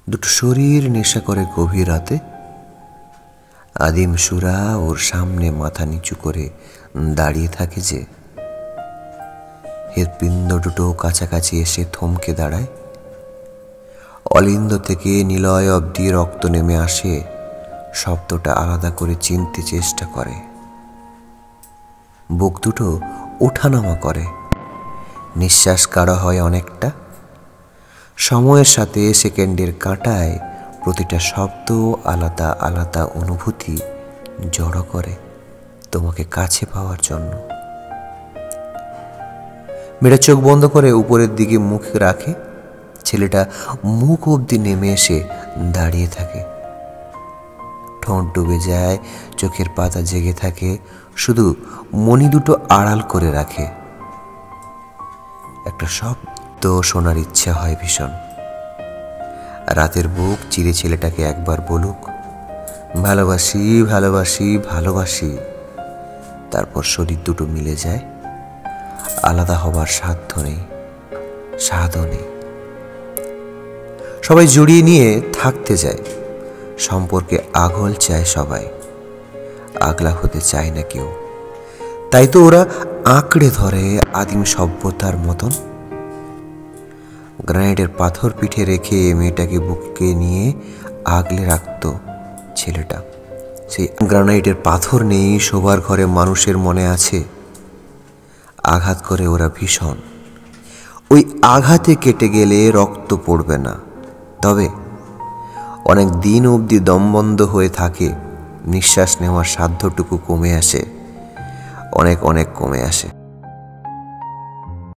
দুটো শরীর নেশা করে গভীর রাতে। আদিম সুরা ওর সামনে মাথা নিচু করে দাঁড়িয়ে থাকে যে, হৃৎপিণ্ড দুটো কাছাকাছি এসে থমকে দাঁড়ায়। অলিন্দ থেকে নিলয় অবধি রক্ত নেমে আসে, শব্দটা আলাদা করে চিনতে চেষ্টা করে। বুক দুটো ওঠানামা করে, নিঃশ্বাস কাড়া হয় অনেকটা। সময়ের সাথে সেকেন্ডের কাঁটায় প্রতিটা শব্দ আলাদা আলাদা অনুভূতি জড়ো করে তোমাকে কাছে পাওয়ার জন্য। মেয়েটা চোখ বন্ধ করে উপরের দিকে মুখ রাখে। ছেলেটা মুখ অবধি নেমে এসে দাঁড়িয়ে থাকে। ঠোঁট ডুবে যায়, চোখের পাতা জেগে থাকে, শুধু মণি দুটো আড়াল করে রাখে। একটা শব্দ শোনার ইচ্ছা হয় ভীষণ। রাতের বুক চিরে ছেলেটাকে একবার বলুক, ভালোবাসি ভালোবাসি ভালোবাসি। তারপর শরীর দুটো মিলে যায়, আলাদা হবার সাধ্য নেই, স্বাদও নেই। সবাই জড়িয়ে নিয়ে থাকতে যায়, সম্পর্কে আগল চায় সবাই, আগলা হতে চায় না কেউ। তাই তো ওরা আঁকড়ে ধরে আদিম সভ্যতার মতন। গ্রানাইটের পাথর পিঠে রেখে মেয়েটাকে বুকে নিয়ে আগলে রাখত ছেলেটা। সেই গ্রানাইটের পাথর নেই শোবার ঘরে, মানুষের মনে আছে। আঘাত করে ওরা ভীষণ, ওই আঘাতে কেটে গেলে রক্ত পড়বে না, তবে অনেক দিন অবধি দমবন্ধ হয়ে থাকে। নিঃশ্বাস নেওয়ার সাধ্যটুকু কমে আসে, অনেক অনেক কমে আসে।